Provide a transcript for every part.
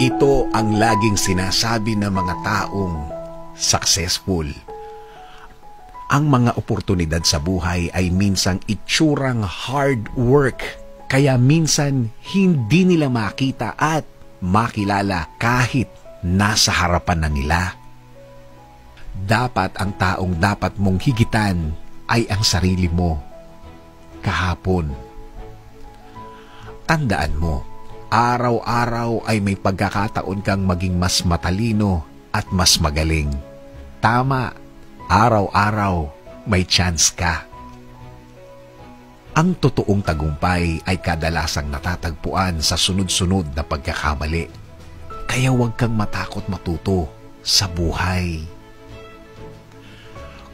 Ito ang laging sinasabi ng mga taong successful. Ang mga oportunidad sa buhay ay minsang itsurang hard work, kaya minsan hindi nila makita at makilala kahit nasa harapan na nila. Dapat ang taong dapat mong higitan ay ang sarili mo. Kahapon. Tandaan mo, araw-araw ay may pagkakataon kang maging mas matalino at mas magaling. Tama, araw-araw may chance ka. Ang totoong tagumpay ay kadalasang natatagpuan sa sunod-sunod na pagkakamali. Kaya huwag kang matakot matuto sa buhay.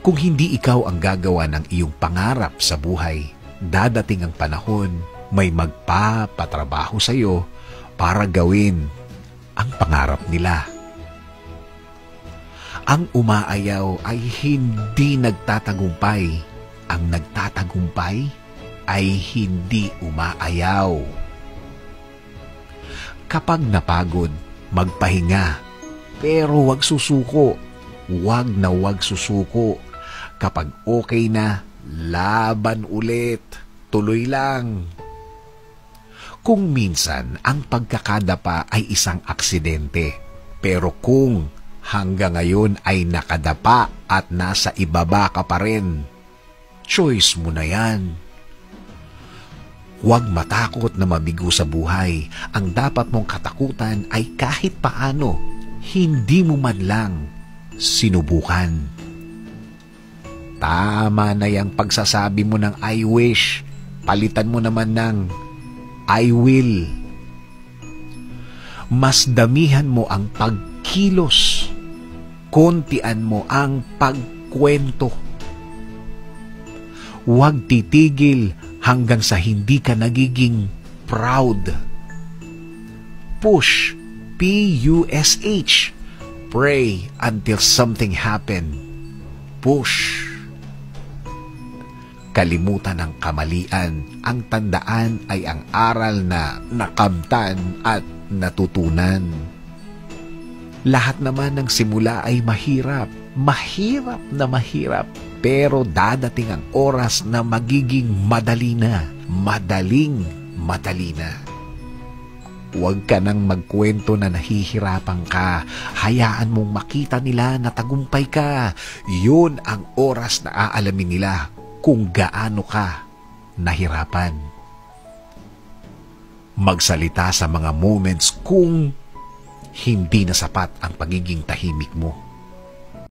Kung hindi ikaw ang gagawa ng iyong pangarap sa buhay, dadating ang panahon may magpapatrabaho sa iyo para gawin ang pangarap nila. Ang umaayaw ay hindi nagtatagumpay. Ang nagtatagumpay ay hindi umaayaw. Kapag napagod, magpahinga. Pero huwag susuko. Huwag na huwag susuko. Kapag okay na, laban ulit. Tuloy lang. Kung minsan ang pagkakadapa ay isang aksidente, pero kung hanggang ngayon ay nakadapa at nasa ibaba ka pa rin, choice mo na yan. Huwag matakot na mabigo sa buhay. Ang dapat mong katakutan ay kahit paano, hindi mo man lang sinubukan. Tama na yung pagsasabi mo ng I wish. Palitan mo naman ng I will. Mas damihan mo ang pagkilos. Kontian mo ang pagkwento. Huwag titigil hanggang sa hindi ka nagiging proud. Push. P-U-S-H. Pray until something happen. Push. Kalimutan ang kamalian. Ang tandaan ay ang aral na nakamtan at natutunan. Lahat naman ng simula ay mahirap. Mahirap na mahirap. Pero dadating ang oras na magiging madali na. Madaling madali na. Huwag ka nang magkwento na nahihirapan ka. Hayaan mong makita nila na tagumpay ka. Yun ang oras na aalamin nila kung gaano ka nahirapan. Magsalita sa mga moments kung hindi na sapat ang pagiging tahimik mo.